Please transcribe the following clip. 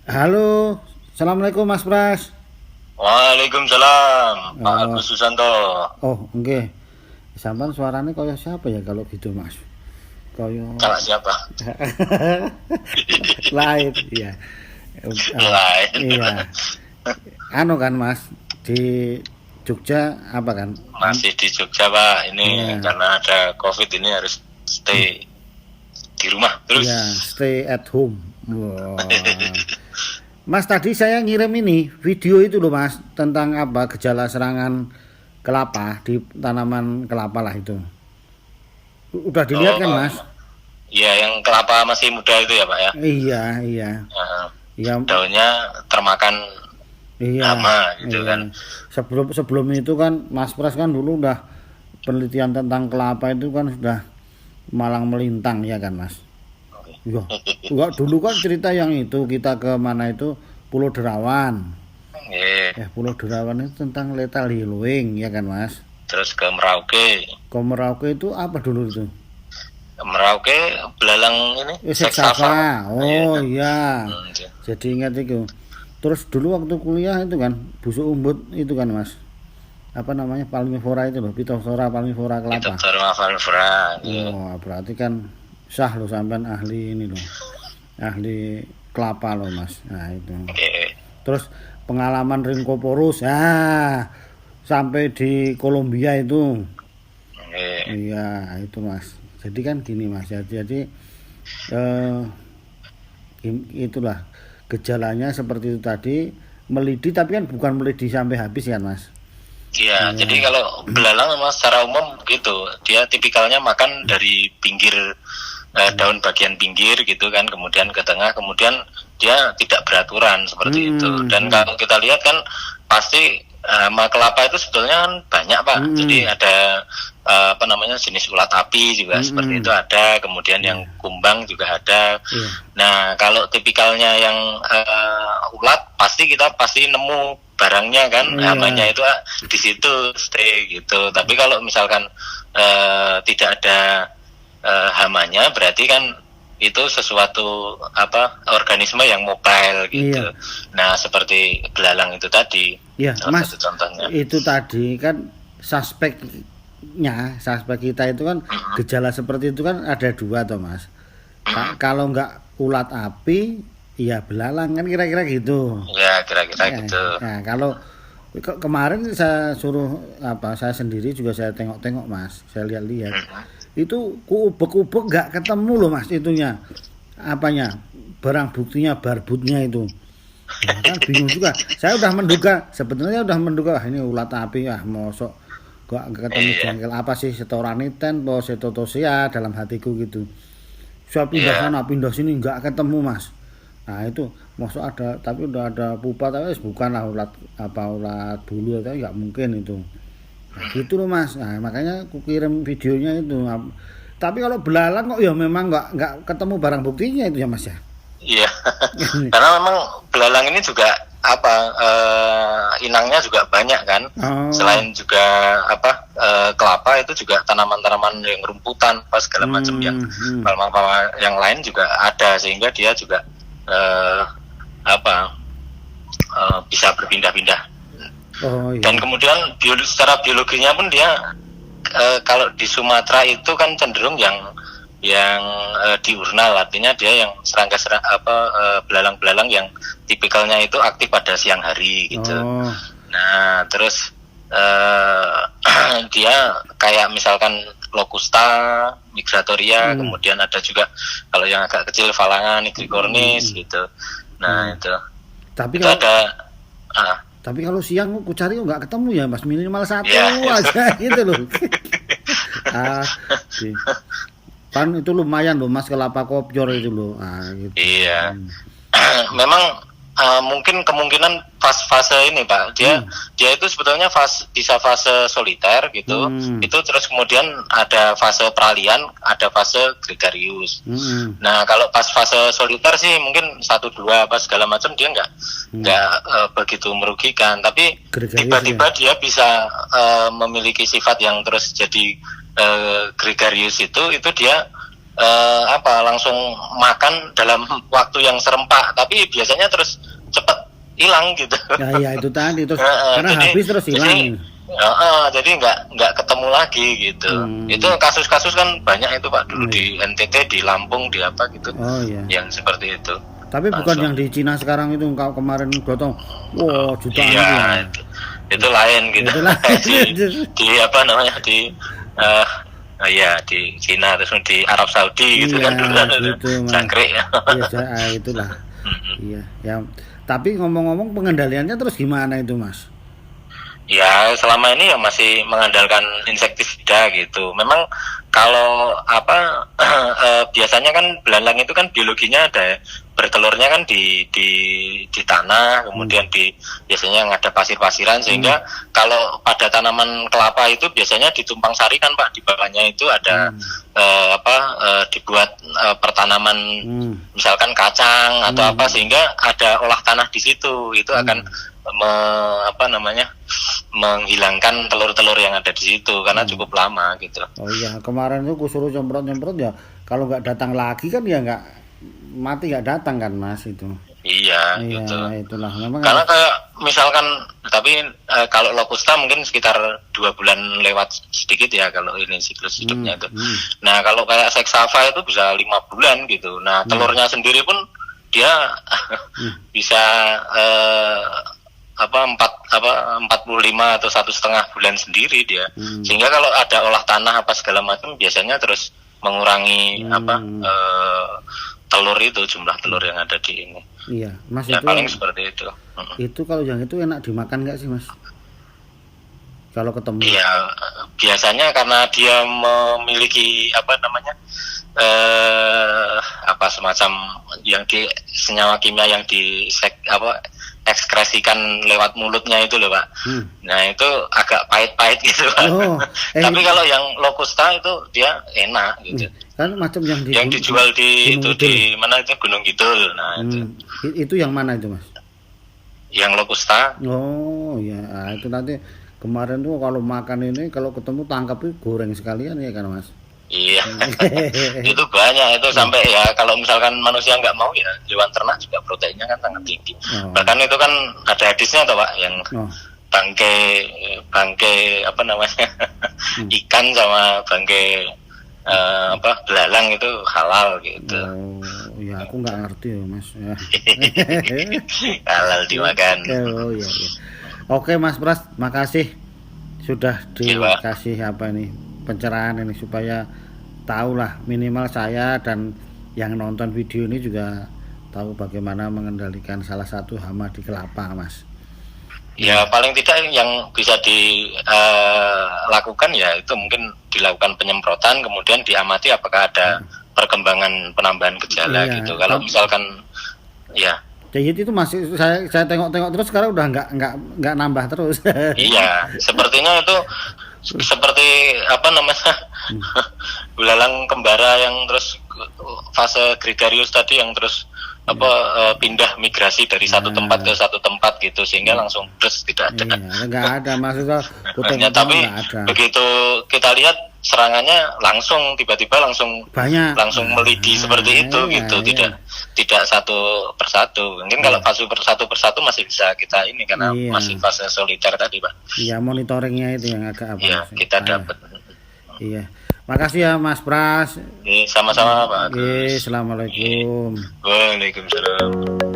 Halo, assalamualaikum Mas Pras. Waalaikumsalam, Pak Oh, Agus Susanto. oke. Sampan suaranya kaya siapa ya kalau gitu Mas? Kaya Kalau siapa? lain, iya. Ah, Lain. iya. Anu kan Mas, di Jogja apa kan? Masih di Jogja, Pak. Ini Iya, karena ada COVID ini harus stay di rumah iya, terus. stay at home. Wah. Mas tadi saya ngirim ini video itu loh Mas tentang apa gejala serangan kelapa di tanaman kelapa lah itu. Udah dilihat kan Oh, Mas? iya yang kelapa masih muda itu ya, Pak ya. Iya, iya. Nah, Iya, daunnya termakan iya, hama gitu iya. kan. Sebelum sebelum itu kan Mas Pras kan dulu udah penelitian tentang kelapa itu kan sudah malang melintang ya kan Mas. Iya. Enggak dulu kan cerita yang itu kita ke mana itu Pulau Derawan. Iya. Pulau Derawan itu tentang lethal healing ya kan Mas. Terus ke Merauke. Kalau Merauke itu apa dulu itu? Merauke belalang ini Seksava. Oh Iya. iya. Iya. Jadi ingat itu. Terus dulu waktu kuliah itu kan busuk umbut itu kan Mas. Apa namanya palmivora itu loh, Phytophthora palmivora Itu kelapa. Farmafra. Iya. Oh, berarti kan sah loh sampean ahli ini loh. Ahli kelapa loh, Mas. Nah, itu. Oke. Terus pengalaman Rhynchoporus. Sampai di Kolombia itu. Oke. Iya, itu Mas. Jadi kan gini Mas, jadi eh, itulah gejalanya seperti itu tadi melidi tapi kan bukan melidi sampai habis kan Mas. Iya, Iya. jadi kalau belalang memang secara umum gitu, dia tipikalnya makan dari pinggir daun bagian pinggir gitu kan, kemudian ke tengah, kemudian dia tidak beraturan seperti itu. Dan kalau kita lihat kan pasti hama kelapa itu sebetulnya kan banyak Pak. Jadi ada apa namanya jenis ulat api juga seperti itu ada, kemudian yang kumbang juga ada. Iya. Nah, kalau tipikalnya yang ulat kita pasti nemu barangnya kan, Iya. hamanya itu di situ stay gitu. Tapi kalau misalkan tidak ada hamanya, berarti kan itu sesuatu organisme yang mobile gitu. Iya. Nah, seperti belalang itu tadi. Iya, Salah Mas. satu contohnya. Itu tadi kan suspek kita itu kan gejala seperti itu kan ada dua toh Mas. Kalau nggak ulat api, ya belalang kan kira-kira gitu. Ya, kira-kira Ya, gitu. nah, kalau kemarin saya suruh saya sendiri juga saya tengok-tengok Mas, saya lihat-lihat. Itu kuubek-ubek nggak ketemu loh Mas itunya. Apanya? Barang buktinya barbutnya itu. Nah, kan bingung juga. Saya udah menduga, sebetulnya udah menduga wah ini ulat api mosok gak ketemu jengkel apa sih setoraniten atau setotosea dalam hatiku gitu. Saya pindah sana pindah sini nggak ketemu Mas. Nah itu mosok ada tapi udah ada pupa tapi bukanlah ulat bulu atau nggak mungkin itu. Nah, gitu loh Mas. Nah makanya aku kirim videonya itu. Tapi kalau belalang kok ya memang nggak ketemu barang buktinya itu ya Mas ya. Iya, karena memang belalang ini juga inangnya juga banyak kan. Oh. Selain juga kelapa itu juga tanaman-tanaman yang rumputan, segala macam yang palma-palma yang lain juga ada sehingga dia juga bisa berpindah-pindah. Oh, iya. Dan kemudian secara biologinya pun dia kalau di Sumatera itu kan cenderung yang diurnal, artinya dia yang belalang-belalang yang tipikalnya itu aktif pada siang hari gitu. Oh. Nah terus dia kayak misalkan Locusta migratoria, kemudian ada juga kalau yang agak kecil Phalange nigricornis gitu. Nah itu Tapi ada kalau siang aku cari nggak ketemu ya Mas, minimal satu Ya. aja gitu loh. Sih. Kan itu lumayan loh Mas kelapa kopior itu loh. Gitu. Iya. Memang mungkin kemungkinan fase ini Pak, dia itu sebetulnya bisa fase soliter gitu. Itu terus kemudian ada fase peralihan, ada fase gregarius. Nah kalau pas fase soliter sih mungkin 1-2 segala macam dia nggak begitu merugikan, tapi tiba-tiba dia bisa memiliki sifat yang terus jadi gregarius itu dia langsung makan dalam waktu yang serempak, tapi biasanya terus cepat hilang gitu. Ya itu tadi terus karena jadi, habis terus hilang. Jadi nggak ketemu lagi gitu. Itu kasus-kasus kan banyak itu Pak dulu di NTT, di Lampung, di apa gitu. Yang seperti itu. Tapi bukan yang di Cina sekarang itu kemarin gotong, jutaan. Iya, itu lain gitu. di apa namanya di di Cina terus di Arab Saudi gitu kan dulu gitu, jangkrik. Iya, itulah. Iya, ya. Tapi ngomong-ngomong pengendaliannya terus gimana itu Mas? Ya selama ini ya masih mengandalkan insektisida gitu. Memang kalau biasanya kan belalang itu kan biologinya ada bertelurnya kan di tanah, kemudian biasanya yang ada pasir-pasiran, sehingga kalau pada tanaman kelapa itu biasanya ditumpang sari kan Pak, di bawahnya itu ada dibuat pertanaman misalkan kacang atau apa, sehingga ada olah tanah di situ, itu akan menghilangkan telur-telur yang ada di situ karena cukup lama gitu. Oh iya, kemarin tuh suruh nyemprot ya, kalau nggak datang lagi kan ya nggak mati, nggak datang kan Mas itu. Iya gitu. Itulah memang. Karena kayak misalkan, tapi kalau locusta mungkin sekitar 2 bulan lewat sedikit ya kalau ini siklus hidupnya itu. Nah kalau kayak seksava itu bisa 5 bulan gitu. Nah telurnya sendiri pun dia bisa 45 atau 1,5 bulan sendiri dia. Sehingga kalau ada olah tanah apa segala macam biasanya terus mengurangi telur itu, jumlah telur yang ada di ini. Iya, Mas, ya itu paling seperti itu. Itu kalau yang itu enak dimakan nggak sih Mas? Kalau ketemu? Iya, biasanya karena dia memiliki semacam yang senyawa kimia yang ekskresikan lewat mulutnya itu loh Pak. Nah itu agak pahit-pahit gitu Pak. Tapi kalau yang locusta itu dia enak gitu. Kan macam yang dijual di mana itu Gunung Kidul. Nah itu yang mana itu Mas? Yang locusta. Oh ya, itu nanti kemarin tuh kalau makan ini kalau ketemu tangkap itu goreng sekalian ya kan Mas? Iya, itu banyak itu sampai ya kalau misalkan manusia nggak mau ya hewan ternak juga proteinnya kan sangat tinggi. Bahkan itu kan ada hadisnya atau Pak yang bangke ikan sama bangke belalang itu halal gitu. Ya aku nggak ngerti ya Mas. Halal dimakan. Iya. Oke Mas Pras, makasih sudah dikasih pencerahan ini supaya tahulah minimal saya dan yang nonton video ini juga tahu bagaimana mengendalikan salah satu hama di kelapa Mas. Ya paling tidak yang bisa dilakukan ya itu mungkin dilakukan penyemprotan, kemudian diamati apakah ada perkembangan penambahan gejala gitu. Kalau misalkan jadi itu masih saya tengok-tengok terus sekarang udah nggak nambah terus. Iya, sepertinya itu seperti belalang kembara yang terus fase gregarius tadi yang terus pindah migrasi dari satu tempat ke satu tempat gitu sehingga langsung terus tidak ada. Iya, nggak ada maksudnya. Tapi begitu kita lihat serangannya langsung tiba-tiba langsung banyak, langsung melidi seperti itu gitu, tidak satu persatu. Mungkin kalau fase satu persatu masih bisa kita ini karena masih fase soliter tadi Pak. Iya, monitoringnya itu yang agak Iya, kita dapat. Iya. Makasih ya Mas Pras. Sama-sama Pak. Assalamualaikum. Waalaikumsalam.